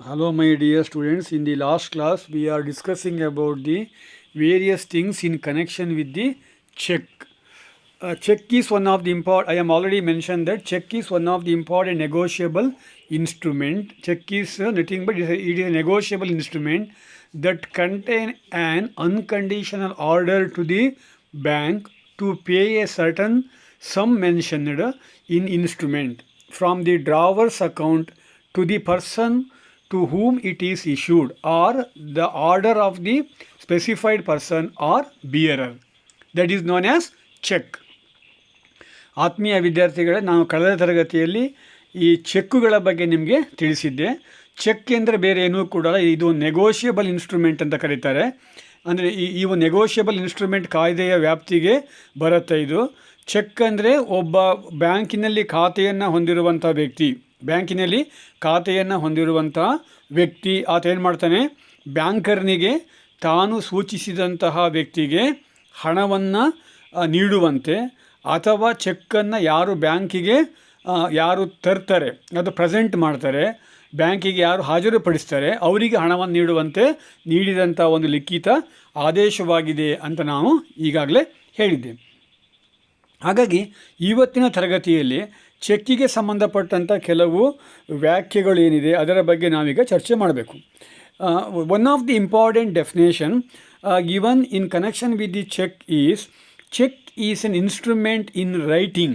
Hello, my dear students. In the last class, we are discussing about the various things in connection with the check. Check is one of the important. I am already mentioned that check is one of the important negotiable instrument. Check is nothing but it is a negotiable instrument that contain an unconditional order to the bank to pay a certain sum mentioned in instrument from the drawer's account to the person to whom it is issued or the order of the specified person or bearer. That is known as check. ಆತ್ಮೀಯ ವಿದ್ಯಾರ್ಥಿಗಳೇ, ನಾನು ಕಳೆದ ತರಗತಿಯಲ್ಲಿ ಈ ಚೆಕ್ಕುಗಳ ಬಗ್ಗೆ ನಿಮಗೆ ತಿಳಿಸಿದ್ದೆ. Check ಅಂದರೆ ಬೇರೆ ಏನೂ ಕೂಡ ಇದು ನೆಗೋಷಿಯಬಲ್ ಇನ್ಸ್ಟ್ರೂಮೆಂಟ್ ಅಂತ ಕರೀತಾರೆ. ಅಂದರೆ ಈ ನೆಗೋಷಿಯಬಲ್ ಇನ್ಸ್ಟ್ರೂಮೆಂಟ್ ಕಾಯ್ದೆಯ ವ್ಯಾಪ್ತಿಗೆ ಬರುತ್ತೆ. ಇದು ಚೆಕ್ ಅಂದರೆ ಒಬ್ಬ ಬ್ಯಾಂಕಿನಲ್ಲಿ ಖಾತೆಯನ್ನು ಹೊಂದಿರುವಂಥ ವ್ಯಕ್ತಿ ಆತ ಏನು ಮಾಡ್ತಾನೆ, ಬ್ಯಾಂಕರ್ನಿಗೆ ತಾನು ಸೂಚಿಸಿದಂತಹ ವ್ಯಕ್ತಿಗೆ ಹಣವನ್ನು ನೀಡುವಂತೆ ಅಥವಾ ಚೆಕ್ಕನ್ನು ಯಾರು ಬ್ಯಾಂಕಿಗೆ ತರ್ತಾರೆ, ಅದು ಪ್ರೆಸೆಂಟ್ ಮಾಡ್ತಾರೆ, ಬ್ಯಾಂಕಿಗೆ ಯಾರು ಹಾಜರುಪಡಿಸ್ತಾರೆ ಅವರಿಗೆ ಹಣವನ್ನು ನೀಡಿದಂಥ ಒಂದು ಲಿಖಿತ ಆದೇಶವಾಗಿದೆ ಅಂತ ನಾವು ಈಗಾಗಲೇ ಹೇಳಿದ್ದೆ. ಹಾಗಾಗಿ ಇವತ್ತಿನ ತರಗತಿಯಲ್ಲಿ ಚೆಕ್ಕಿಗೆ ಸಂಬಂಧಪಟ್ಟಂಥ ಕೆಲವು ವ್ಯಾಖ್ಯೆಗಳು ಏನಿದೆ ಅದರ ಬಗ್ಗೆ ನಾವೀಗ ಚರ್ಚೆ ಮಾಡಬೇಕು. One of the important definition given in connection with the cheque is check is an instrument in writing.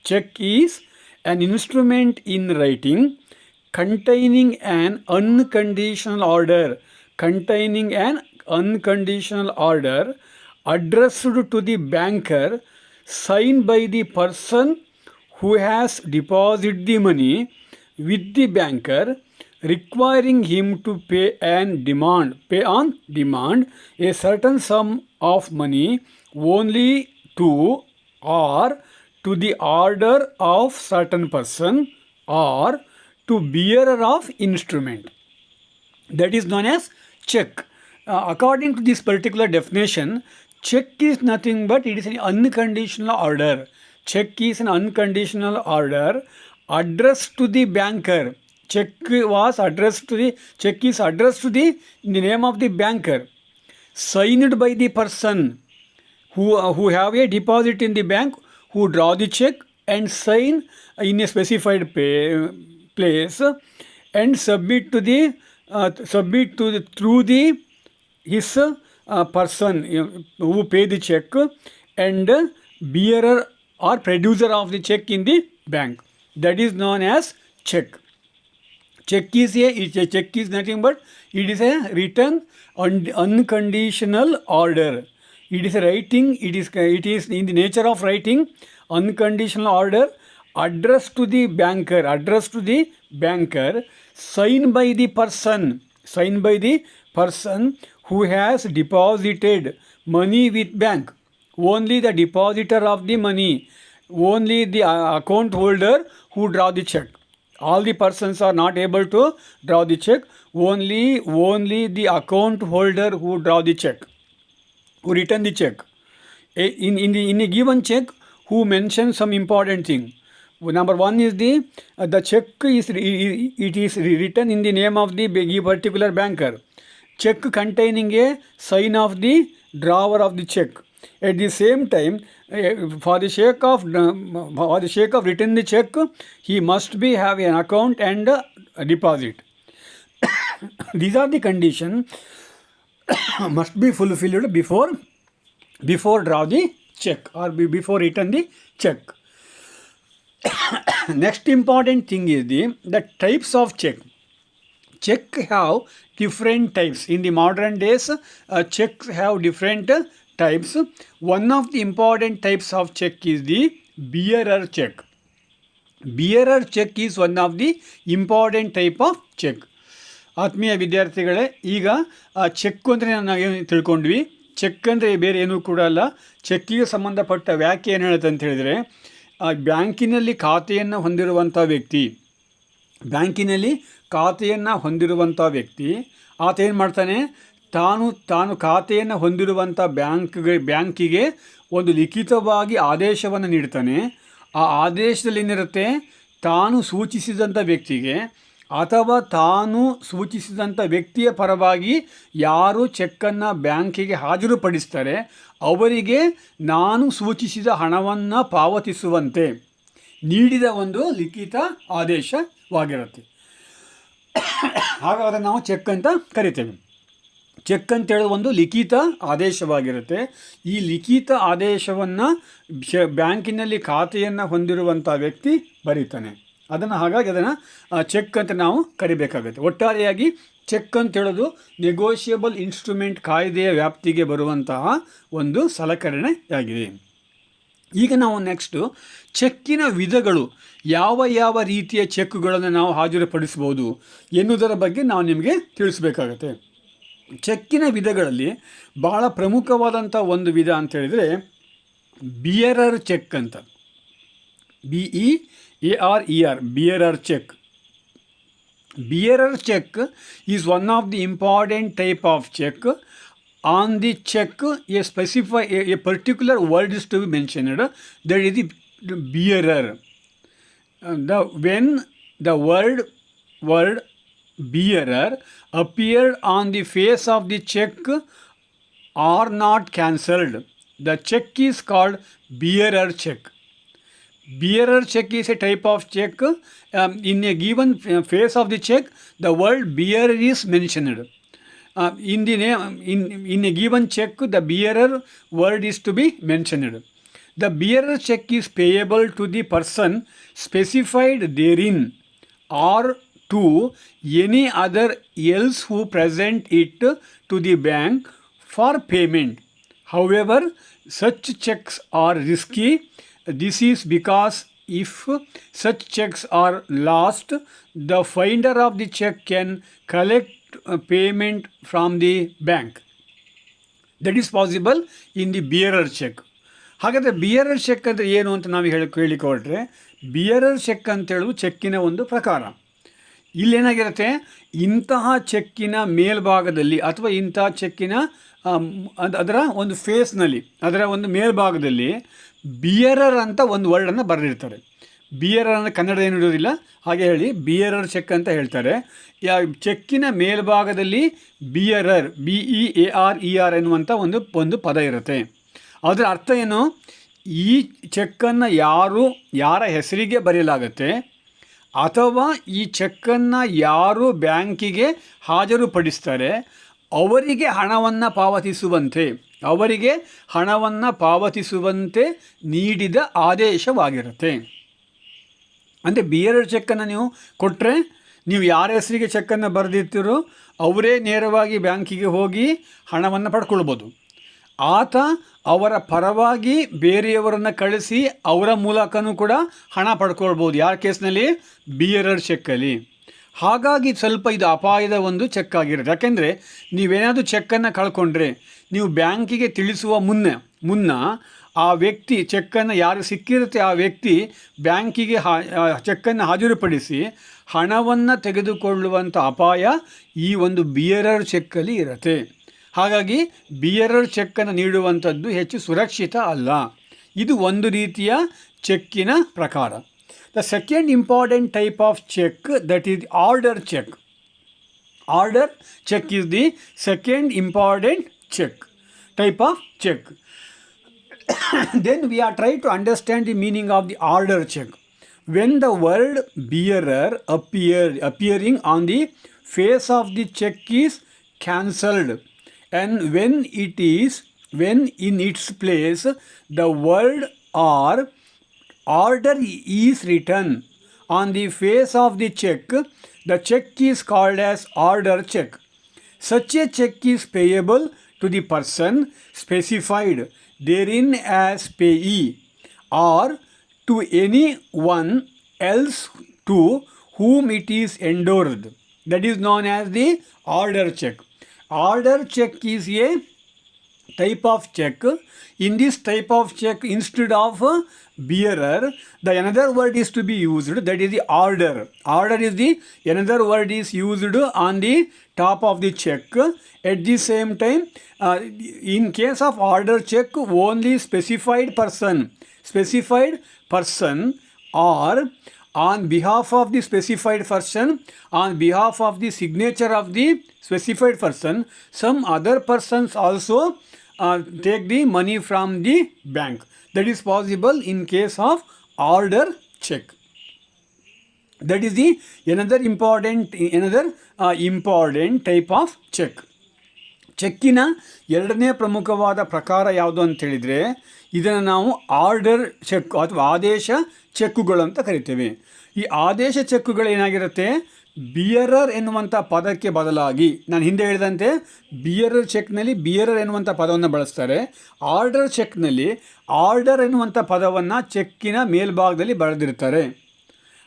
Check is an instrument in writing containing an unconditional order addressed to the banker, signed by the person who has deposited the money with the banker, requiring him to pay on demand a certain sum of money only to or to the order of certain person or to bearer of instrument. That is known as check. According to this particular definition, check is nothing but it is an unconditional order. Check is an unconditional order addressed to the banker. Check is addressed to the in the name of the banker, signed by the person who have a deposit in the bank, who draw the check and sign in a specified place and submit to through his person who pay the check and bearer or producer of the check in the bank. That is known as check. Check is nothing but it is a written unconditional order. It is a writing. It is in the nature of writing, unconditional order addressed to the banker, signed by the person who has deposited money with bank. Only the depositor of the money, only the account holder who draw the check. All the persons are not able to draw the check. Only the account holder who draw the check, who return the check. In a given check, who mentions some important thing. Number one is the check is written in the name of the particular banker. Check containing a sign of the drawer of the check. At the same time, for the sake of written the check, he must have an account and a deposit. These are the conditions must be fulfilled before draw the check or before return the check. Next important thing is the types of check. Check have different types. In the modern days, checks have different types. One of the important types of check is the bearer check. Bearer check is one of the important type of check. ಆತ್ಮೀಯ ವಿದ್ಯಾರ್ಥಿಗಳೇ, ಈಗ check ಅಂದರೆ ನಾವೇನು ತಿಳ್ಕೊಂಡ್ವಿ. Check ಅಂದರೆ ಬೇರೆ ಏನೂ ಕೂಡ ಅಲ್ಲ. ಚೆಕ್ಕಿಗೆ ಸಂಬಂಧಪಟ್ಟ ವ್ಯಾಖ್ಯೆ ಏನು ಹೇಳುತ್ತೆ ಅಂತ ಹೇಳಿದರೆ, ಬ್ಯಾಂಕಿನಲ್ಲಿ ಖಾತೆಯನ್ನು ಹೊಂದಿರುವಂಥ ವ್ಯಕ್ತಿ ಆತ ಏನು ಮಾಡ್ತಾನೆ, ತಾನು ಖಾತೆಯನ್ನು ಹೊಂದಿರುವಂಥ ಬ್ಯಾಂಕಿಗೆ ಒಂದು ಲಿಖಿತವಾಗಿ ಆದೇಶವನ್ನು ನೀಡ್ತಾನೆ. ಆ ಆದೇಶದಲ್ಲಿ ಏನಿರುತ್ತೆ, ತಾನು ಸೂಚಿಸಿದಂಥ ವ್ಯಕ್ತಿಗೆ ಅಥವಾ ತಾನು ಸೂಚಿಸಿದಂಥ ವ್ಯಕ್ತಿಯ ಪರವಾಗಿ ಯಾರು ಚೆಕ್ಕನ್ನು ಬ್ಯಾಂಕಿಗೆ ಹಾಜರುಪಡಿಸ್ತಾರೆ ಅವರಿಗೆ ನಾನು ಸೂಚಿಸಿದ ಹಣವನ್ನು ಪಾವತಿಸುವಂತೆ ನೀಡಿದ ಒಂದು ಲಿಖಿತ ಆದೇಶವಾಗಿರುತ್ತೆ. ಹಾಗಾದರೆ ನಾವು ಚೆಕ್ ಅಂತ ಕರಿತೇವೆ. ಚೆಕ್ ಅಂತೇಳೋದು ಒಂದು ಲಿಖಿತ ಆದೇಶವಾಗಿರುತ್ತೆ. ಈ ಲಿಖಿತ ಆದೇಶವನ್ನು ಬ್ಯಾಂಕಿನಲ್ಲಿ ಖಾತೆಯನ್ನು ಹೊಂದಿರುವಂಥ ವ್ಯಕ್ತಿ ಬರೀತಾನೆ. ಹಾಗಾಗಿ ಅದನ್ನು ಚೆಕ್ ಅಂತ ನಾವು ಕರಿಬೇಕಾಗುತ್ತೆ. ಒಟ್ಟಾರೆಯಾಗಿ ಚೆಕ್ ಅಂತೇಳೋದು ನೆಗೋಷಿಯಬಲ್ ಇನ್ಸ್ಟ್ರೂಮೆಂಟ್ ಕಾಯ್ದೆಯ ವ್ಯಾಪ್ತಿಗೆ ಬರುವಂತಹ ಒಂದು ಸಲಕರಣೆಯಾಗಿದೆ. ಈಗ ನಾವು ನೆಕ್ಸ್ಟು ಚೆಕ್ಕಿನ ವಿಧಗಳು, ಯಾವ ಯಾವ ರೀತಿಯ ಚೆಕ್ಗಳನ್ನು ನಾವು ಹಾಜರುಪಡಿಸ್ಬೋದು ಎನ್ನುವುದರ ಬಗ್ಗೆ ನಾವು ನಿಮಗೆ ತಿಳಿಸ್ಬೇಕಾಗತ್ತೆ. ಚೆಕ್ಕಿನ ವಿಧಗಳಲ್ಲಿ ಭಾಳ ಪ್ರಮುಖವಾದಂಥ ಒಂದು ವಿಧ ಅಂತ ಹೇಳಿದರೆ ಬಿಯರರ್ ಚೆಕ್ ಅಂತ. BEARER, bearer check. Bearer check is one of the important type of check. On the check, a particular word is to be mentioned. That is the bearer. When the word bearer appeared on the face of the check are not cancelled, the check is called bearer check. Bearer check is a type of check. In a given face of the check, the word bearer is mentioned. In a given check, the bearer word is to be mentioned. The bearer check is payable to the person specified therein or to any other else who present it to the bank for payment. However, such checks are risky. This is because if such checks are lost, the finder of the check can collect payment from the bank. That is possible in the bearer check. ಹಾಗಾದರೆ ಬಿಯರರ್ check ಅಂದರೆ ಏನು ಅಂತ ನಾವು ಹೇಳಿಕೊಟ್ರೆ, ಬಿಯರರ್ check ಅಂತೇಳುವುದು ಚೆಕ್ಕಿನ ಒಂದು ಪ್ರಕಾರ. ಇಲ್ಲೇನಾಗಿರುತ್ತೆ, ಇಂತಹ ಚೆಕ್ಕಿನ ಮೇಲ್ಭಾಗದಲ್ಲಿ ಅಥವಾ ಇಂತಹ ಚೆಕ್ಕಿನ ಅದರ ಒಂದು ಫೇಸ್ನಲ್ಲಿ, ಅದರ ಒಂದು ಮೇಲ್ಭಾಗದಲ್ಲಿ ಬಿಯರರ್ ಅಂತ ಒಂದು ವರ್ಡನ್ನು ಬರೆದಿರ್ತಾರೆ. ಬಿಯರರ್ ಅಂದರೆ ಕನ್ನಡ ಏನು ಇರೋದಿಲ್ಲ, ಹಾಗೆ ಹೇಳಿ ಬಿಯರರ್ ಚೆಕ್ ಅಂತ ಹೇಳ್ತಾರೆ. ಚೆಕ್ಕಿನ ಮೇಲ್ಭಾಗದಲ್ಲಿ ಬಿಯರರ್, BEARER ಎನ್ನುವಂಥ ಒಂದು ಪದ ಇರುತ್ತೆ. ಅದರ ಅರ್ಥ ಏನು, ಈ ಚೆಕ್ಕನ್ನು ಯಾರ ಹೆಸರಿಗೆ ಬರೆಯಲಾಗುತ್ತೆ ಅಥವಾ ಈ ಚೆಕ್ಕನ್ನು ಯಾರು ಬ್ಯಾಂಕಿಗೆ ಹಾಜರುಪಡಿಸ್ತಾರೆ ಅವರಿಗೆ ಹಣವನ್ನು ಪಾವತಿಸುವಂತೆ ನೀಡಿದ ಆದೇಶವಾಗಿರುತ್ತೆ. ಅಂದರೆ ಬಿಯರರ್ ಚೆಕ್ಕನ್ನು ನೀವು ಕೊಟ್ಟರೆ, ನೀವು ಯಾರ ಹೆಸರಿಗೆ ಚೆಕ್ಕನ್ನು ಬರೆದಿರ್ತೀರೋ ಅವರೇ ನೇರವಾಗಿ ಬ್ಯಾಂಕಿಗೆ ಹೋಗಿ ಹಣವನ್ನು ಪಡ್ಕೊಳ್ಬೋದು. ಆತ ಅವರ ಪರವಾಗಿ ಬೇರೆಯವರನ್ನು ಕಳಿಸಿ ಅವರ ಮೂಲಕನೂ ಕೂಡ ಹಣ ಪಡ್ಕೊಳ್ಬೋದು. ಯಾರ ಕೇಸ್ನಲ್ಲಿ? ಬಿಯರರ್ ಚೆಕ್ಕಲ್ಲಿ. ಹಾಗಾಗಿ ಸ್ವಲ್ಪ ಇದು ಅಪಾಯದ ಒಂದು ಚೆಕ್ ಆಗಿರುತ್ತೆ. ಯಾಕೆಂದರೆ ನೀವೇನಾದರೂ ಚೆಕ್ಕನ್ನು ಕಳ್ಕೊಂಡ್ರೆ ನೀವು ಬ್ಯಾಂಕಿಗೆ ತಿಳಿಸುವ ಮುನ್ನ ಆ ವ್ಯಕ್ತಿ, ಚೆಕ್ಕನ್ನು ಯಾರು ಸಿಕ್ಕಿರುತ್ತೆ ಆ ವ್ಯಕ್ತಿ ಬ್ಯಾಂಕಿಗೆ ಚೆಕ್ಕನ್ನು ಹಾಜರುಪಡಿಸಿ ಹಣವನ್ನು ತೆಗೆದುಕೊಳ್ಳುವಂಥ ಅಪಾಯ ಈ ಒಂದು ಬಿಯರರ್ ಚೆಕ್ಕಲ್ಲಿ ಇರುತ್ತೆ. ಹಾಗಾಗಿ ಬಿಯರರ್ ಚೆಕ್ಕನ್ನು ನೀಡುವಂಥದ್ದು ಹೆಚ್ಚು ಸುರಕ್ಷಿತ ಅಲ್ಲ. ಇದು ಒಂದು ರೀತಿಯ ಚೆಕ್ಕಿನ ಪ್ರಕಾರ. The second important type of check, that is order check. Order check is the second important type of check. Then we are trying to understand the meaning of the order check. When the word bearer appearing on the face of the check is cancelled, and when in its place the word or order is written on the face of the check, the check is called as order check. Such a check is payable to the person specified therein as payee or to anyone else to whom it is endorsed. That is known as the order check. Order check is a type of check. In this type of check, instead of bearer, the another word is to be used, that is the order. Order is the another word is used on the top of the check. At the same time, in case of order check, only specified person or on behalf of the specified person, on behalf of the signature of the specified person, some other persons also take the money from the bank. That is possible in case of order check. That is the another important type of check. ಚೆಕ್ಕಿನ ಎರಡನೇ ಪ್ರಮುಖವಾದ ಪ್ರಕಾರ ಯಾವುದು ಅಂತ ಹೇಳಿದರೆ, ಇದನ್ನು ನಾವು order check ಅಥವಾ ಆದೇಶ ಚೆಕ್ಕುಗಳು ಅಂತ ಕರಿತೇವೆ. ಈ ಆದೇಶ ಚೆಕ್ಕುಗಳು ಏನಾಗಿರುತ್ತೆ, ಬಿಯರರ್ ಎನ್ನುವಂಥ ಪದಕ್ಕೆ ಬದಲಾಗಿ ನಾನು ಹಿಂದೆ ಹೇಳಿದಂತೆ ಬಿಯರರ್ ಚೆಕ್ನಲ್ಲಿ ಬಿಯರರ್ ಎನ್ನುವಂಥ ಪದವನ್ನು ಬಳಸ್ತಾರೆ. ಆರ್ಡರ್ ಚೆಕ್ನಲ್ಲಿ ಆರ್ಡರ್ ಎನ್ನುವಂಥ ಪದವನ್ನು ಚೆಕ್ಕಿನ ಮೇಲ್ಭಾಗದಲ್ಲಿ ಬರೆದಿರ್ತಾರೆ.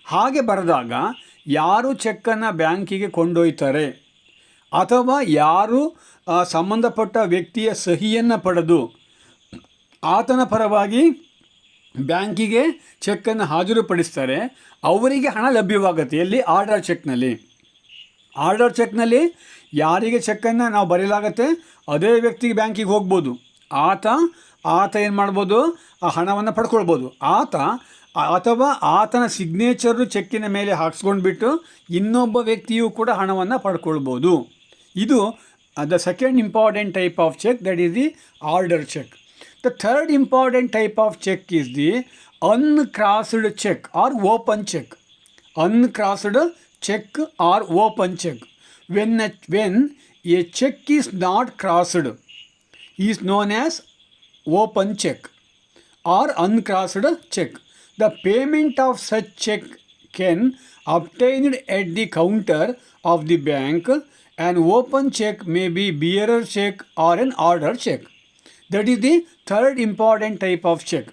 ಹಾಗೆ ಬರೆದಾಗ ಯಾರು ಚೆಕ್ಕನ್ನು ಬ್ಯಾಂಕಿಗೆ ಕೊಂಡೊಯ್ತಾರೆ ಅಥವಾ ಯಾರು ಸಂಬಂಧಪಟ್ಟ ವ್ಯಕ್ತಿಯ ಸಹಿಯನ್ನು ಪಡೆದು ಆತನ ಪರವಾಗಿ ಬ್ಯಾಂಕಿಗೆ ಚೆಕ್ಕನ್ನು ಹಾಜರುಪಡಿಸ್ತಾರೆ, ಅವರಿಗೆ ಹಣ ಲಭ್ಯವಾಗುತ್ತೆ. ಎಲ್ಲಿ? ಆರ್ಡರ್ ಚೆಕ್ನಲ್ಲಿ. ಆರ್ಡರ್ ಚೆಕ್ನಲ್ಲಿ ಯಾರಿಗೆ ಚೆಕ್ಕನ್ನು ನಾವು ಬರೆಯಲಾಗತ್ತೆ ಅದೇ ವ್ಯಕ್ತಿಗೆ ಬ್ಯಾಂಕಿಗೆ ಹೋಗ್ಬೋದು. ಆತ ಏನು ಮಾಡ್ಬೋದು, ಆ ಹಣವನ್ನು ಪಡ್ಕೊಳ್ಬೋದು. ಅಥವಾ ಆತನ ಸಿಗ್ನೇಚರು ಚೆಕ್ಕಿನ ಮೇಲೆ ಹಾಕ್ಸ್ಕೊಂಡ್ಬಿಟ್ಟು ಇನ್ನೊಬ್ಬ ವ್ಯಕ್ತಿಯೂ ಕೂಡ ಹಣವನ್ನು ಪಡ್ಕೊಳ್ಬೋದು. ಇದು the second important type of check, that is the order check. The third important type of check is the uncrossed check or open check. Uncrossed check or open check. When a check is not crossed is known as open check or uncrossed check. The payment of such check can obtained at the counter of the bank. An open check may be bearer check or an order check. That is the third important type of check.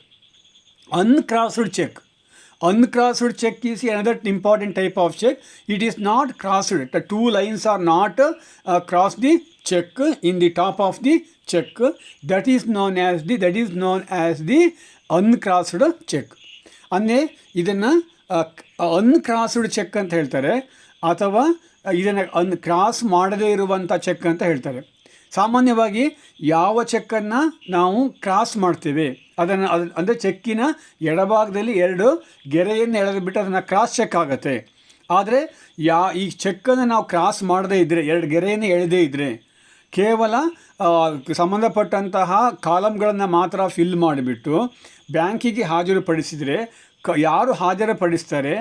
Uncrossed check. Uncrossed check is another important type of check. It is not crossed. The two lines are not cross the check in the top of the check. That is known as the uncrossed check. ಅಂದರೆ ಇದನ್ನು ಅನ್ಕ್ರಾಸ್ಡ್ check ಅಂತ ಹೇಳ್ತಾರೆ, ಅಥವಾ ಇದನ್ನು cross ಮಾಡದೇ ಇರುವಂಥ check ಅಂತ ಹೇಳ್ತಾರೆ. ಸಾಮಾನ್ಯವಾಗಿ ಯಾವ ಚೆಕ್ಕನ್ನು ನಾವು ಕ್ರಾಸ್ ಮಾಡ್ತೇವೆ ಅಂದರೆ ಚೆಕ್ಕಿನ ಎಡಭಾಗದಲ್ಲಿ ಎರಡು ಗೆರೆಯನ್ನು ಎಳೆದುಬಿಟ್ಟು ಅದನ್ನು ಕ್ರಾಸ್ ಚೆಕ್ ಆಗುತ್ತೆ. ಆದರೆ ಈ ಚೆಕ್ಕನ್ನು ನಾವು ಕ್ರಾಸ್ ಮಾಡದೇ ಇದ್ದರೆ, ಎರಡು ಗೆರೆಯನ್ನು ಎಳೆದೇ ಇದ್ದರೆ, ಕೇವಲ ಸಂಬಂಧಪಟ್ಟಂತಹ ಕಾಲಮ್ಗಳನ್ನು ಮಾತ್ರ ಫಿಲ್ ಮಾಡಿಬಿಟ್ಟು ಬ್ಯಾಂಕಿಗೆ ಹಾಜರುಪಡಿಸಿದರೆ ಯಾರು ಹಾಜರುಪಡಿಸ್ತಾರೆ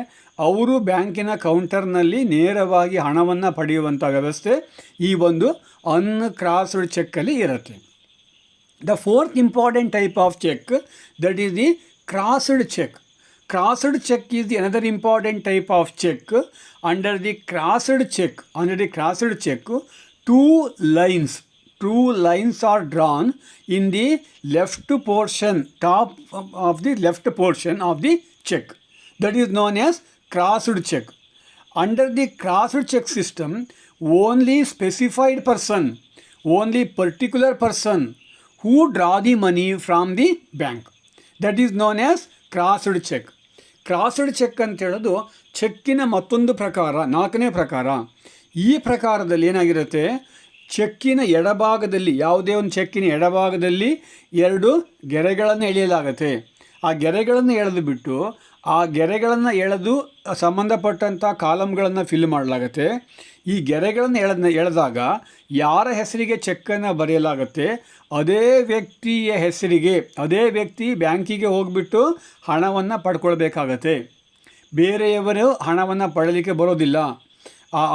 ಅವರು ಬ್ಯಾಂಕಿನ ಕೌಂಟರ್ನಲ್ಲಿ ನೇರವಾಗಿ ಹಣವನ್ನು ಪಡೆಯುವಂಥ ವ್ಯವಸ್ಥೆ ಈ ಒಂದು ಅನ್ಕ್ರಾಸ್ಡ್ ಚೆಕ್ಕಲ್ಲಿ ಇರುತ್ತೆ. The fourth important type of check, that is the crossed check. Crossed check is the another important type of check. Under the crossed check, two lines are drawn in the left portion, top of the left portion of the check. That is known as crossed check. Under the crossed check system, only specified person, only particular person who draw the money from the bank. That is known as crossed check. Crossed check ಅಂತ ಹೇಳೋದು ಚೆಕ್ಕಿನ ಮತ್ತೊಂದು ಪ್ರಕಾರ, ನಾಲ್ಕನೇ ಪ್ರಕಾರ. ಈ ಪ್ರಕಾರದಲ್ಲಿ ಏನಾಗಿರುತ್ತೆ, ಚೆಕ್ಕಿನ ಎಡಭಾಗದಲ್ಲಿ, ಯಾವುದೇ ಒಂದು ಚೆಕ್ಕಿನ ಎಡಭಾಗದಲ್ಲಿ ಎರಡು ಗೆರೆಗಳನ್ನು ಎಳೆಯಲಾಗುತ್ತೆ. ಆ ಗೆರೆಗಳನ್ನು ಎಳೆದು ಬಿಟ್ಟು ಆ ಗೆರೆಗಳನ್ನು ಎಳೆದು ಸಂಬಂಧಪಟ್ಟಂಥ ಕಾಲಮ್ಗಳನ್ನು ಫಿಲ್ ಮಾಡಲಾಗುತ್ತೆ. ಈ ಗೆರೆಗಳನ್ನು ಎಳೆದಾಗ ಯಾರ ಹೆಸರಿಗೆ ಚೆಕ್ಕನ್ನು ಬರೆಯಲಾಗುತ್ತೆ ಅದೇ ವ್ಯಕ್ತಿಯ ಹೆಸರಿಗೆ ಅದೇ ವ್ಯಕ್ತಿ ಬ್ಯಾಂಕಿಗೆ ಹೋಗಿಬಿಟ್ಟು ಹಣವನ್ನು ಪಡ್ಕೊಳ್ಬೇಕಾಗತ್ತೆ. ಬೇರೆಯವರು ಹಣವನ್ನು ಪಡಲಿಕ್ಕೆ ಬರೋದಿಲ್ಲ.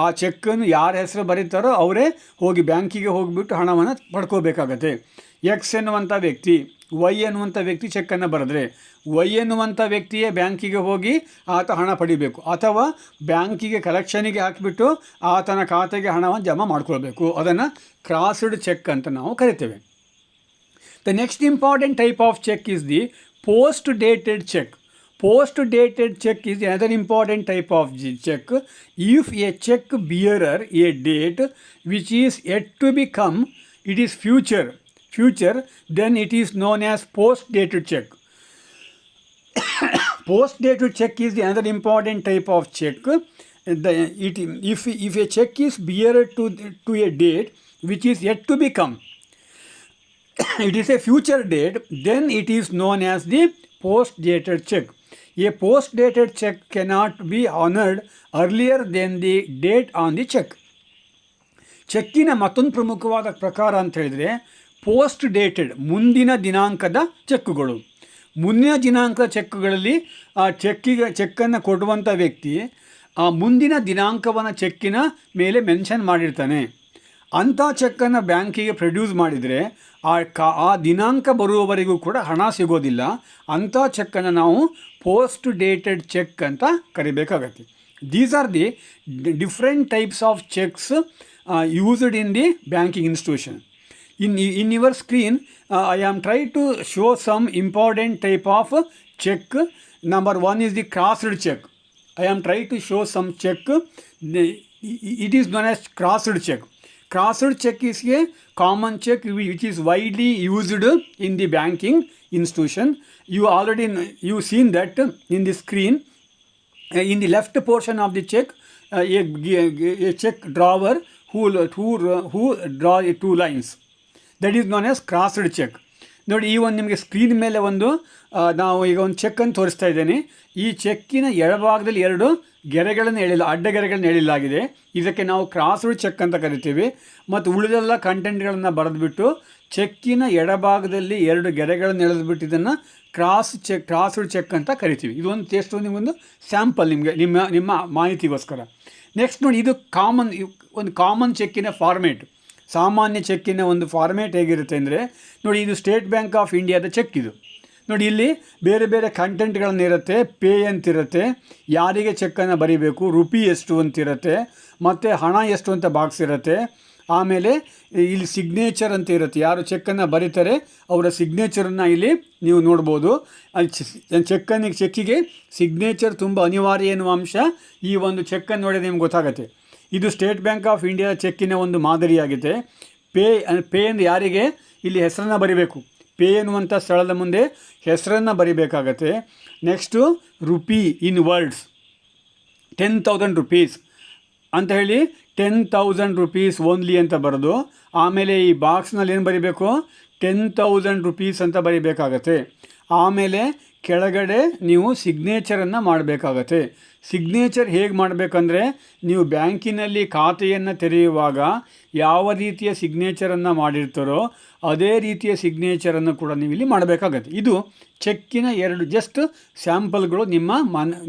ಆ ಚೆಕ್ಕನ್ನು ಯಾರ ಹೆಸರು ಬರೀತಾರೋ ಅವರೇ ಹೋಗಿ ಬ್ಯಾಂಕಿಗೆ ಹೋಗಿಬಿಟ್ಟು ಹಣವನ್ನು ಪಡ್ಕೋಬೇಕಾಗತ್ತೆ. ಎಕ್ಸ್ ಎನ್ನುವಂಥ ವ್ಯಕ್ತಿ ವೈ ಎನ್ನುವಂಥ ವ್ಯಕ್ತಿ ಚೆಕ್ಕನ್ನು ಬರೆದ್ರೆ ವೈ ಎನ್ನುವಂಥ ವ್ಯಕ್ತಿಯೇ ಬ್ಯಾಂಕಿಗೆ ಹೋಗಿ ಆತ ಹಣ ಪಡಿಬೇಕು, ಅಥವಾ ಬ್ಯಾಂಕಿಗೆ ಕಲೆಕ್ಷನಿಗೆ ಹಾಕಿಬಿಟ್ಟು ಆತನ ಖಾತೆಗೆ ಹಣವನ್ನು ಜಮಾ ಮಾಡ್ಕೊಳ್ಬೇಕು. ಅದನ್ನು ಕ್ರಾಸ್ಡ್ ಚೆಕ್ ಅಂತ ನಾವು ಕರಿತೇವೆ. The next important type of check is the post-dated check. Post-dated check is another important type of check. If a check bearer a date which is yet to become, it is future, then it is known as post-dated check. Post-dated check is the another important type of check. If a check is bearer to a date which is yet to become, it is a future date, then it is known as the post-dated check. A post-dated check cannot be honored earlier than the date on the check. ಚೆಕ್ಕಿನ ಮತ್ತೊಂದು ಪ್ರಮುಖವಾದ ಪ್ರಕಾರ ಅಂತ ಹೇಳಿದರೆ post dated, ಮುಂದಿನ ದಿನಾಂಕದ ಚೆಕ್ಗಳು. ಮುಂದಿನ ದಿನಾಂಕದ ಚೆಕ್ಗಳಲ್ಲಿ ಆ ಚೆಕ್ಕನ್ನು ಕೊಡುವಂಥ ವ್ಯಕ್ತಿ ಆ ಮುಂದಿನ ದಿನಾಂಕವನ್ನು ಚೆಕ್ಕಿನ ಮೇಲೆ ಮೆನ್ಷನ್ ಮಾಡಿರ್ತಾನೆ. ಅಂಥ ಚೆಕ್ಕನ್ನು ಬ್ಯಾಂಕಿಗೆ ಪ್ರೊಡ್ಯೂಸ್ ಮಾಡಿದರೆ ಆ ದಿನಾಂಕ ಬರುವವರೆಗೂ ಕೂಡ ಹಣ ಸಿಗೋದಿಲ್ಲ. ಅಂಥ ಚೆಕ್ಕನ್ನು ನಾವು ಪೋಸ್ಟ್ ಡೇಟೆಡ್ ಚೆಕ್ ಅಂತ ಕರಿಬೇಕಾಗತ್ತೆ. These are the different types of cheques used in the banking institution. In your screen, I am trying to show some important type of check. Number one is the crossed check. I am trying to show some check. It is known as crossed check. Crossed check is a common check which is widely used in the banking institution. You seen that in the screen. In the left portion of the check, a check drawer who draw 2 lines. That is known as crossed check. ನೋಡಿ, ಈ ಒಂದು ನಿಮಗೆ screen ಮೇಲೆ ನಾವು ಈಗ ಒಂದು ಚೆಕ್ಕನ್ನು ತೋರಿಸ್ತಾ ಇದ್ದೇನೆ. ಈ ಚೆಕ್ಕಿನ ಎಡಭಾಗದಲ್ಲಿ 2 ಗೆರೆಗಳನ್ನು ಅಡ್ಡಗೆರೆಗಳನ್ನು ಎಳೆಯಲಾಗಿದೆ. ಇದಕ್ಕೆ ನಾವು ಕ್ರಾಸ್ಡ್ ಚೆಕ್ ಅಂತ ಕರಿತೀವಿ. ಮತ್ತು ಉಳಿದೆಲ್ಲ ಕಂಟೆಂಟ್ಗಳನ್ನು ಬರೆದುಬಿಟ್ಟು ಚೆಕ್ಕಿನ ಎಡಭಾಗದಲ್ಲಿ 2 ಗೆರೆಗಳನ್ನು ಎಳೆದುಬಿಟ್ಟು ಇದನ್ನು ಕ್ರಾಸ್ಡ್ ಚೆಕ್ ಅಂತ ಕರಿತೀವಿ. ಇದೊಂದು ನಿಮಗೊಂದು ಸ್ಯಾಂಪಲ್ ನಿಮ್ಮ ಮಾಹಿತಿಗೋಸ್ಕರ. ನೆಕ್ಸ್ಟ್ ನೋಡಿ, ಇದು ಒಂದು ಕಾಮನ್ ಚೆಕ್ಕಿನ ಫಾರ್ಮೇಟ್. ಸಾಮಾನ್ಯ ಚೆಕ್ಕಿನ ಒಂದು ಫಾರ್ಮೇಟ್ ಹೇಗಿರುತ್ತೆ ಅಂದರೆ ನೋಡಿ, ಇದು ಸ್ಟೇಟ್ ಬ್ಯಾಂಕ್ ಆಫ್ ಇಂಡಿಯಾದ ಚೆಕ್. ಇದು ನೋಡಿ, ಇಲ್ಲಿ ಬೇರೆ ಬೇರೆ ಕಂಟೆಂಟ್ಗಳನ್ನು ಇರುತ್ತೆ. ಪೇ ಅಂತಿರುತ್ತೆ, ಯಾರಿಗೆ ಚೆಕ್ಕನ್ನು ಬರೀಬೇಕು, ರುಪಿ ಎಷ್ಟು ಅಂತಿರುತ್ತೆ, ಮತ್ತು ಹಣ ಎಷ್ಟು ಅಂತ ಬಾಕ್ಸ್ ಇರುತ್ತೆ. ಆಮೇಲೆ ಇಲ್ಲಿ ಸಿಗ್ನೇಚರ್ ಅಂತ ಇರುತ್ತೆ, ಯಾರು ಚೆಕ್ಕನ್ನು ಬರೀತಾರೆ ಅವರ ಸಿಗ್ನೇಚರನ್ನು ಇಲ್ಲಿ ನೀವು ನೋಡ್ಬೋದು. ಚೆಕ್ಕಿಗೆ ಸಿಗ್ನೇಚರ್ ತುಂಬ ಅನಿವಾರ್ಯ ಎನ್ನುವ ಅಂಶ ಈ ಒಂದು ಚೆಕ್ಕನ್ನು ನೋಡಿದ್ರೆ ನಿಮ್ಗೆ ಗೊತ್ತಾಗುತ್ತೆ. ಇದು ಸ್ಟೇಟ್ ಬ್ಯಾಂಕ್ ಆಫ್ ಇಂಡಿಯಾ ಚೆಕ್ಕಿನ ಒಂದು ಮಾದರಿಯಾಗಿದೆ. ಪೇ ಅಂದರೆ ಯಾರಿಗೆ ಇಲ್ಲಿ ಹೆಸರನ್ನು ಬರೀಬೇಕು, ಪೇ ಎನ್ನುವಂಥ ಸ್ಥಳದ ಮುಂದೆ ಹೆಸರನ್ನು ಬರೀಬೇಕಾಗತ್ತೆ. Next rupee in words 10,000 rupees ಅಂತ ಹೇಳಿ 10,000 rupees ಓನ್ಲಿ ಅಂತ ಬರೆದು ಆಮೇಲೆ ಈ ಬಾಕ್ಸ್ನಲ್ಲಿ ಏನು ಬರೀಬೇಕು, 10,000 rupees ಅಂತ ಬರೀಬೇಕಾಗತ್ತೆ. ಆಮೇಲೆ ಕೆಳಗಡೆ ನೀವು ಸಿಗ್ನೇಚರನ್ನು ಮಾಡಬೇಕಾಗತ್ತೆ. ಸಿಗ್ನೇಚರ್ ಹೇಗೆ ಮಾಡಬೇಕಂದ್ರೆ, ನೀವು ಬ್ಯಾಂಕಿನಲ್ಲಿ ಖಾತೆಯನ್ನು ತೆರೆಯುವಾಗ ಯಾವ ರೀತಿಯ ಸಿಗ್ನೇಚರನ್ನು ಮಾಡಿರ್ತಾರೋ ಅದೇ ರೀತಿಯ ಸಿಗ್ನೇಚರನ್ನು ಕೂಡ ನೀವು ಇಲ್ಲಿ ಮಾಡಬೇಕಾಗತ್ತೆ. ಇದು ಚೆಕ್ಕಿನ 2 ಜಸ್ಟ್ ಸ್ಯಾಂಪಲ್ಗಳು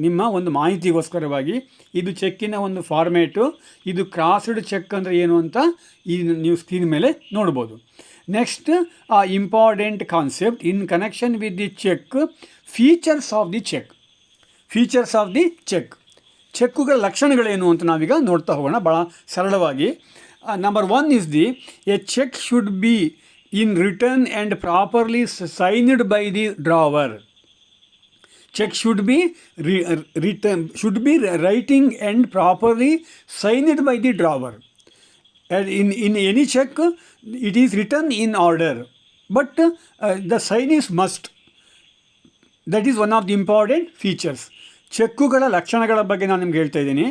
ನಿಮ್ಮ ಒಂದು ಮಾಹಿತಿಗೋಸ್ಕರವಾಗಿ. ಇದು ಚೆಕ್ಕಿನ ಒಂದು ಫಾರ್ಮೇಟು. ಇದು ಕ್ರಾಸ್ಡ್ ಚೆಕ್ ಅಂದರೆ ಏನು ಅಂತ ನೀವು ಸ್ಕ್ರೀನ್ ಮೇಲೆ ನೋಡ್ಬೋದು. Next important concept in connection with the cheque, features of the cheque. Features of the cheque, ಚೆಕ್ಕುಗಳ ಲಕ್ಷಣಗಳೇನು ಅಂತ ನಾವೀಗ ನೋಡ್ತಾ ಹೋಗೋಣ ಭಾಳ ಸರಳವಾಗಿ. Number 1 is a cheque should be in return and properly signed by the drawer. Cheque should be writing and properly signed by the drawer. In any check, it is written in order, but the sign is must. That is one of the important features. ಚೆಕ್ಕುಗಳ ಲಕ್ಷಣಗಳ ಬಗ್ಗೆ ನಾನು ನಿಮ್ಗೆ ಹೇಳ್ತಾ ಇದ್ದೀನಿ.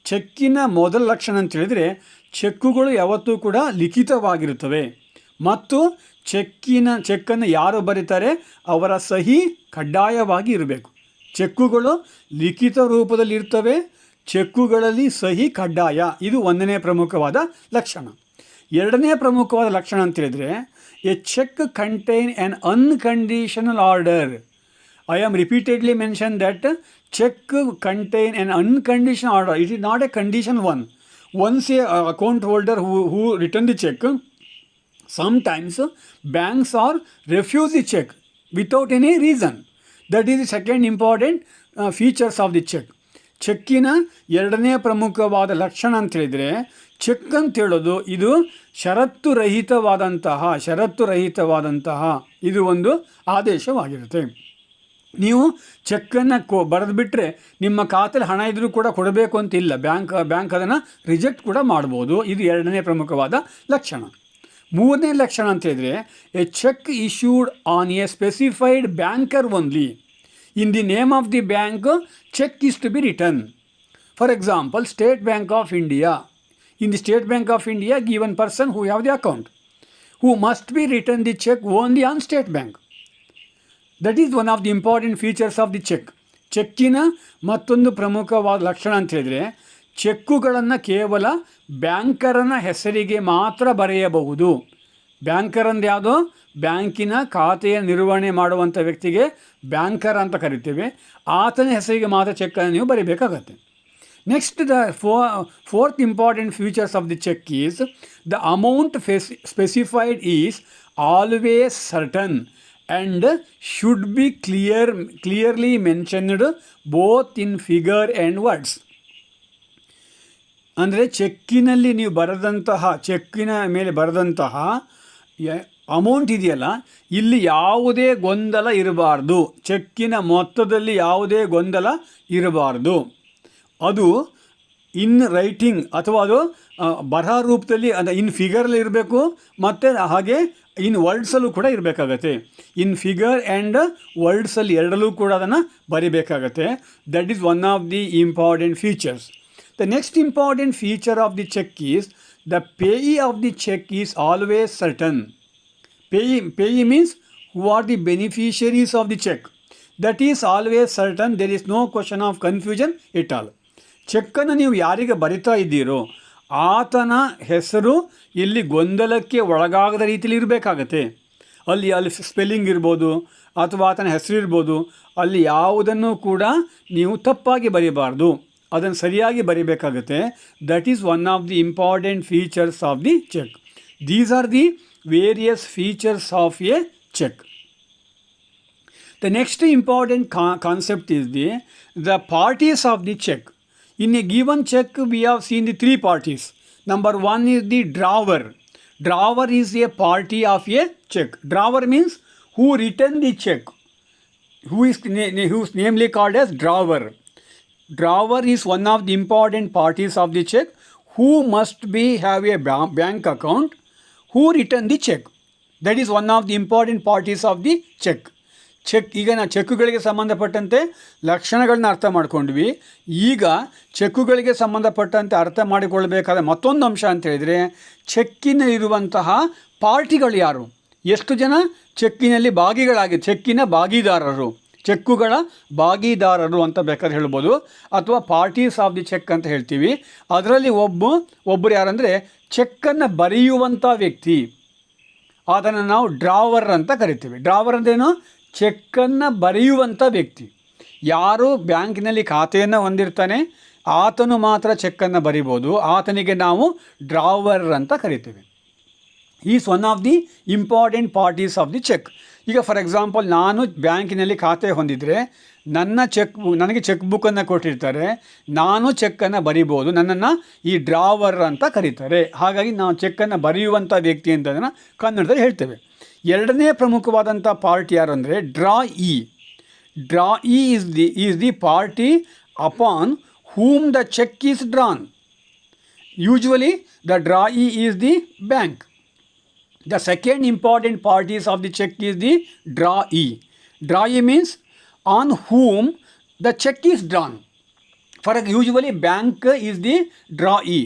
ಚೆಕ್ಕಿನ ಮೊದಲ ಲಕ್ಷಣ ಅಂತ ಹೇಳಿದರೆ, ಚೆಕ್ಕುಗಳು ಯಾವತ್ತೂ ಕೂಡ ಲಿಖಿತವಾಗಿರುತ್ತವೆ ಮತ್ತು ಚೆಕ್ಕನ್ನು ಯಾರು ಬರೀತಾರೆ ಅವರ ಸಹಿ ಕಡ್ಡಾಯವಾಗಿ ಇರಬೇಕು. ಚೆಕ್ಕುಗಳು ಲಿಖಿತ ರೂಪದಲ್ಲಿ ಇರ್ತವೆ, ಚೆಕ್ಕುಗಳಲ್ಲಿ ಸಹಿ ಕಡ್ಡಾಯ. ಇದು 1ನೇ ಪ್ರಮುಖವಾದ ಲಕ್ಷಣ. 2ನೇ ಪ್ರಮುಖವಾದ ಲಕ್ಷಣ ಅಂತ ಹೇಳಿದರೆ, a cheque contain an unconditional order. I am repeatedly mentioned that check contain an unconditional order. It is not a conditional one. Once a account holder who return the check, sometimes banks are refuse the check without any reason. That is the second important features of the check. ಚೆಕ್ಕಿನ 2ನೇ ಪ್ರಮುಖವಾದ ಲಕ್ಷಣ ಅಂತ ಹೇಳಿದರೆ, check ಅಂತ ಹೇಳೋದು ಇದು ಷರತ್ತು ರಹಿತವಾದಂತಹ ಇದು ಒಂದು ಆದೇಶವಾಗಿರುತ್ತೆ. ನೀವು ಚೆಕ್ಕನ್ನು ಬರೆದು ಬಿಟ್ಟರೆ ನಿಮ್ಮ ಖಾತೆಯಲ್ಲಿ ಹಣ ಇದ್ದರೂ ಕೂಡ ಕೊಡಬೇಕು ಅಂತಿಲ್ಲ. ಬ್ಯಾಂಕ್ ಅದನ್ನು ರಿಜೆಕ್ಟ್ ಕೂಡ ಮಾಡ್ಬೋದು. ಇದು 2ನೇ ಪ್ರಮುಖವಾದ ಲಕ್ಷಣ. 3ನೇ ಲಕ್ಷಣ ಅಂತ ಹೇಳಿದರೆ, a cheque issued on a specified banker only. In the name of the bank, cheque is to be written. For example, State Bank of India. In the State Bank of India, given person who have the account, who must be written the check only on State Bank. That is one of the important features of the check. ಚೆಕ್ಕಿನ ಮತ್ತೊಂದು ಪ್ರಮುಖವಾದ ಲಕ್ಷಣ ಅಂತ ಹೇಳಿದರೆ, ಚೆಕ್ಕುಗಳನ್ನು ಕೇವಲ ಬ್ಯಾಂಕರನ ಹೆಸರಿಗೆ ಮಾತ್ರ ಬರೆಯಬಹುದು. ಬ್ಯಾಂಕರಂದು ಯಾವುದೋ ಬ್ಯಾಂಕಿನ ಖಾತೆಯ ನಿರ್ವಹಣೆ ಮಾಡುವಂಥ ವ್ಯಕ್ತಿಗೆ ಬ್ಯಾಂಕರ್ ಅಂತ ಕರಿತೇವೆ. ಆತನ ಹೆಸರಿಗೆ ಮಾತ್ರ ಚೆಕ್ಕನ್ನು ನೀವು ಬರೀಬೇಕಾಗತ್ತೆ. Next, the fourth important features of the cheque is the amount specified is always certain and should be clearly mentioned both in figure and words. ಅಂದರೆ ಚೆಕ್ಕಿನಲ್ಲಿ ನೀವು ಬರೆದಂತಹ, ಚೆಕ್ಕಿನ ಮೇಲೆ ಬರೆದಂತಹ ಅಮೌಂಟ್ ಇದೆಯಲ್ಲ, ಇಲ್ಲಿ ಯಾವುದೇ ಗೊಂದಲ ಇರಬಾರ್ದು. ಚೆಕ್ಕಿನ ಮೊತ್ತದಲ್ಲಿ ಯಾವುದೇ ಗೊಂದಲ ಇರಬಾರ್ದು. ಅದು ಇನ್ ರೈಟಿಂಗ್ ಅಥವಾ ಅದು ಬರಹ ರೂಪದಲ್ಲಿ ಇನ್ ಫಿಗರಲ್ಲಿ ಇರಬೇಕು, ಮತ್ತು ಹಾಗೆ ಇನ್ ವರ್ಡ್ಸಲ್ಲೂ ಕೂಡ ಇರಬೇಕಾಗತ್ತೆ. ಇನ್ ಫಿಗರ್ ಆ್ಯಂಡ್ ವರ್ಡ್ಸಲ್ಲಿ ಎರಡಲ್ಲೂ ಕೂಡ ಅದನ್ನು ಬರಿಬೇಕಾಗತ್ತೆ. That is one of the important features. The next important feature of the cheque is the payee of the cheque is always certain. Payee means who are the beneficiaries of the check. That is always certain. There is no question of confusion at all. ಚೆಕ್ಕನ್ನು ನೀವು ಯಾರಿಗೆ ಬರಿತಾ ಇದ್ದೀರೋ ಆತನ ಹೆಸರು ಇಲ್ಲಿ ಗೊಂದಲಕ್ಕೆ ಒಳಗಾಗದ ರೀತಿಯಲ್ಲಿ ಇರಬೇಕಾಗತ್ತೆ. ಅಲ್ಲಿ ಸ್ಪೆಲ್ಲಿಂಗ್ ಇರ್ಬೋದು ಅಥವಾ ಆತನ ಹೆಸರು ಇರ್ಬೋದು, ಅಲ್ಲಿ ಯಾವುದನ್ನು ಕೂಡ ನೀವು ತಪ್ಪಾಗಿ ಬರೀಬಾರ್ದು, ಅದನ್ನು ಸರಿಯಾಗಿ ಬರೀಬೇಕಾಗತ್ತೆ. That is one of the important features of the cheque. These are the various features of a check. The next important concept is the parties of the check. In a given check, we have seen the three parties. Number one is the drawer. Drawer is a party of a check. Drawer means who written the check, who's namely called as drawer. Drawer is one of the important parties of the check, who must have a bank account. Who written the check? That is one of the important parties of the check. ಈಗ ನಾವು ಚೆಕ್ಕುಗಳಿಗೆ ಸಂಬಂಧಪಟ್ಟಂತೆ ಲಕ್ಷಣಗಳನ್ನ ಅರ್ಥ ಮಾಡ್ಕೊಂಡ್ವಿ. ಈಗ ಚೆಕ್ಕುಗಳಿಗೆ ಸಂಬಂಧಪಟ್ಟಂತೆ ಅರ್ಥ ಮಾಡಿಕೊಳ್ಬೇಕಾದ ಮತ್ತೊಂದು ಅಂಶ ಅಂತ ಹೇಳಿದರೆ, ಚೆಕ್ಕಿನಲ್ಲಿರುವಂತಹ ಪಾರ್ಟಿಗಳು ಯಾರು, ಎಷ್ಟು ಜನ ಚೆಕ್ಕಿನಲ್ಲಿ ಚೆಕ್ಕಿನ ಭಾಗಿದಾರರು, ಚೆಕ್ಕುಗಳ ಭಾಗಿದಾರರು ಅಂತ ಬೇಕಾದ್ರೆ ಹೇಳ್ಬೋದು, ಅಥವಾ ಪಾರ್ಟೀಸ್ ಆಫ್ ದಿ ಚೆಕ್ ಅಂತ ಹೇಳ್ತೀವಿ. ಅದರಲ್ಲಿ ಒಬ್ಬರು ಯಾರಂದರೆ ಚೆಕ್ಕನ್ನು ಬರೆಯುವಂಥ ವ್ಯಕ್ತಿ, ಅದನ್ನು ನಾವು ಡ್ರಾವರ್ ಅಂತ ಕರಿತೀವಿ. ಡ್ರಾವರ್ ಅಂದ್ರೇನು? ಚೆಕ್ಕನ್ನು ಬರೆಯುವಂಥ ವ್ಯಕ್ತಿ. ಯಾರು ಬ್ಯಾಂಕಿನಲ್ಲಿ ಖಾತೆಯನ್ನು ಹೊಂದಿರ್ತಾನೆ ಆತನು ಮಾತ್ರ ಚೆಕ್ಕನ್ನು ಬರಿಬೋದು, ಆತನಿಗೆ ನಾವು ಡ್ರಾವರ್ ಅಂತ ಕರಿತೀವಿ. Is one of the important parties of the cheque. ಈಗ ಫಾರ್ ಎಕ್ಸಾಂಪಲ್, ನಾನು ಬ್ಯಾಂಕಿನಲ್ಲಿ ಖಾತೆ ಹೊಂದಿದರೆ ನನಗೆ ಚೆಕ್ ಬುಕ್ಕನ್ನು ಕೊಟ್ಟಿರ್ತಾರೆ, ನಾನು ಚೆಕ್ಕನ್ನು ಬರಿಬೋದು, ನನ್ನನ್ನು ಈ ಡ್ರಾವರ್ ಅಂತ ಕರೀತಾರೆ. ಹಾಗಾಗಿ ನಾವು ಚೆಕ್ಕನ್ನು ಬರೆಯುವಂಥ ವ್ಯಕ್ತಿ ಅಂತ ಅದನ್ನು ಕನ್ನಡದಲ್ಲಿ ಹೇಳ್ತೇವೆ. ಎರಡನೇ ಪ್ರಮುಖವಾದಂಥ ಪಾರ್ಟಿ ಯಾರು ಅಂದರೆ drawee. Drawee is the party upon whom the check is drawn. Usually the drawee is the bank. The second important parties of the check is the drawee. Drawee means on whom the check is drawn. For usually bank is the drawee.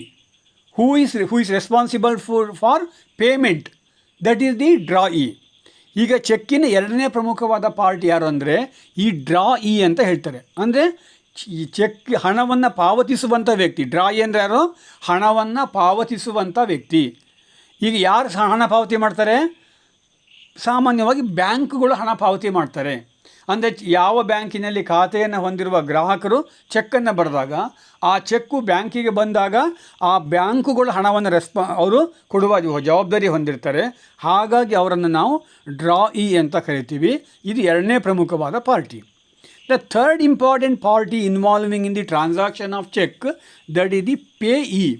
Who is responsible for payment? That is the drawee. ಈಗ ಚೆಕ್ಕಿನ ಎರಡನೇ ಪ್ರಮುಖವಾದ party ಯಾರು ಅಂದರೆ ಈ ಡ್ರಾಯಿ ಅಂತ ಹೇಳ್ತಾರೆ. ಅಂದರೆ ಈ ಚೆಕ್ ಹಣವನ್ನು ಪಾವತಿಸುವಂಥ ವ್ಯಕ್ತಿ. ಡ್ರಾಯಿ ಅಂದರೆ ಯಾರು? ಹಣವನ್ನು ಪಾವತಿಸುವಂಥ ವ್ಯಕ್ತಿ. ಈಗ ಯಾರು ಹಣ ಪಾವತಿ ಮಾಡ್ತಾರೆ? ಸಾಮಾನ್ಯವಾಗಿ ಬ್ಯಾಂಕ್ಗಳು ಹಣ ಪಾವತಿ ಮಾಡ್ತಾರೆ. ಅಂದರೆ ಯಾವ ಬ್ಯಾಂಕಿನಲ್ಲಿ ಖಾತೆಯನ್ನು ಹೊಂದಿರುವ ಗ್ರಾಹಕರು ಚೆಕ್ಕನ್ನು ಬರೆದಾಗ ಆ ಚೆಕ್ಕು ಬ್ಯಾಂಕಿಗೆ ಬಂದಾಗ ಆ ಬ್ಯಾಂಕುಗಳು ಹಣವನ್ನು ಅವರು ಕೊಡುವ ಜವಾಬ್ದಾರಿ ಹೊಂದಿರ್ತಾರೆ. ಹಾಗಾಗಿ ಅವರನ್ನು ನಾವು ಡ್ರಾಯಿ ಅಂತ ಕರಿತೀವಿ. ಇದು ಎರಡನೇ ಪ್ರಮುಖವಾದ party. The third important party involving in the transaction of check, that is the payee.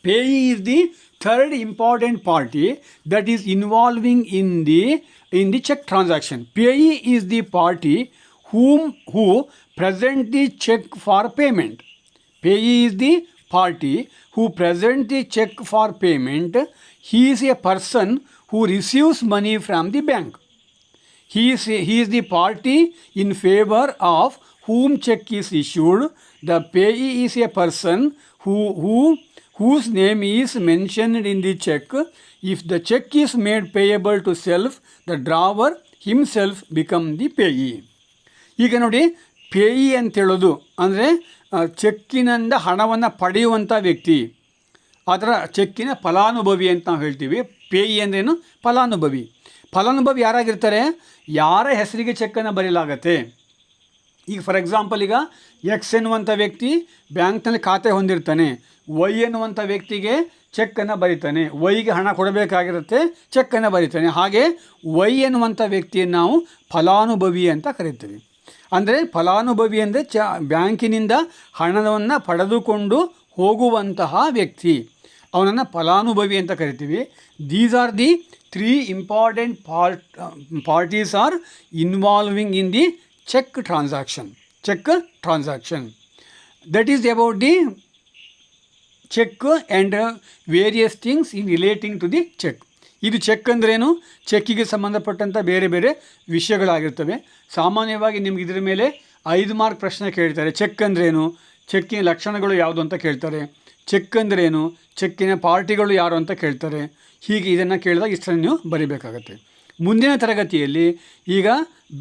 Payee is the third important party that is involving in the check transaction. Payee is the party who present the check for payment. Payee is the party who present the check for payment. He is a person who receives money from the bank. He is the party in favor of whom check is issued. The payee is a person whose name is mentioned in the check. If the check is made payable to self, the drawer himself become the payee. ಈಗ ನೋಡಿ, ಪೇಯಿ ಅಂತೇಳೋದು ಅಂದರೆ ಚೆಕ್ಕಿನಿಂದ ಹಣವನ್ನು ಪಡೆಯುವಂಥ ವ್ಯಕ್ತಿ, ಅದರ ಚೆಕ್ಕಿನ ಫಲಾನುಭವಿ ಅಂತ ನಾವು ಹೇಳ್ತೀವಿ. ಪೇಯಿ ಅಂದ್ರೇನು? ಫಲಾನುಭವಿ. ಫಲಾನುಭವಿ ಯಾರಾಗಿರ್ತಾರೆ? ಯಾರ ಹೆಸರಿಗೆ ಚೆಕ್ಕನ್ನು ಬರೆಯಲಾಗತ್ತೆ. ಈಗ ಫಾರ್ ಎಕ್ಸಾಂಪಲ್, ಈಗ ಎಕ್ಸ್ ಎನ್ನುವಂಥ ವ್ಯಕ್ತಿ ಬ್ಯಾಂಕ್ನಲ್ಲಿ ಖಾತೆ ಹೊಂದಿರ್ತಾನೆ, ವೈ ಎನ್ನುವಂಥ ವ್ಯಕ್ತಿಗೆ ಚೆಕ್ಕನ್ನು ಬರೀತಾನೆ, ವೈಗೆ ಹಣ ಕೊಡಬೇಕಾಗಿರುತ್ತೆ, ಚೆಕ್ಕನ್ನು ಬರೀತಾನೆ. ಹಾಗೆ ವೈ ಎನ್ನುವಂಥ ವ್ಯಕ್ತಿಯನ್ನು ನಾವು ಫಲಾನುಭವಿ ಅಂತ ಕರಿತೀವಿ. ಅಂದರೆ ಫಲಾನುಭವಿ ಅಂದರೆ ಬ್ಯಾಂಕಿನಿಂದ ಹಣವನ್ನು ಪಡೆದುಕೊಂಡು ಹೋಗುವಂತಹ ವ್ಯಕ್ತಿ, ಅವನನ್ನು ಫಲಾನುಭವಿ ಅಂತ ಕರಿತೀವಿ. These are the 3 important parties are involving in the cheque transaction. That is about the cheque and various things in relating to the cheque. ಇದು ಚೆಕ್ ಅಂದ್ರೇನು? ಚೆಕ್ಕಿಗೆ ಸಂಬಂಧಪಟ್ಟಂಥ ಬೇರೆ ಬೇರೆ ವಿಷಯಗಳಾಗಿರ್ತವೆ. ಸಾಮಾನ್ಯವಾಗಿ ನಿಮ್ಗೆ ಇದರ ಮೇಲೆ 5 ಮಾರ್ಕ್ ಪ್ರಶ್ನೆ ಕೇಳ್ತಾರೆ. ಚೆಕ್ ಅಂದ್ರೇನು, ಚೆಕ್ಕಿನ ಲಕ್ಷಣಗಳು ಯಾವುದು ಅಂತ ಕೇಳ್ತಾರೆ, ಚೆಕ್ ಅಂದ್ರೇನು, ಚೆಕ್ಕಿನ ಪಾರ್ಟಿಗಳು ಯಾರು ಅಂತ ಕೇಳ್ತಾರೆ. ಹೀಗೆ ಇದನ್ನು ಕೇಳಿದಾಗ ಇಷ್ಟನ್ನು ನೀವು ಬರೀಬೇಕಾಗತ್ತೆ. ಮುಂದಿನ ತರಗತಿಯಲ್ಲಿ ಈಗ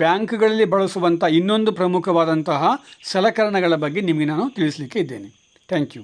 ಬ್ಯಾಂಕ್ಗಳಲ್ಲಿ ಬಳಸುವಂಥ ಇನ್ನೊಂದು ಪ್ರಮುಖವಾದಂತಹ ಸಲಕರಣೆಗಳ ಬಗ್ಗೆ ನಿಮಗೆ ನಾನು ತಿಳಿಸಲಿಕ್ಕೆ ಇದ್ದೇನೆ. Thank you.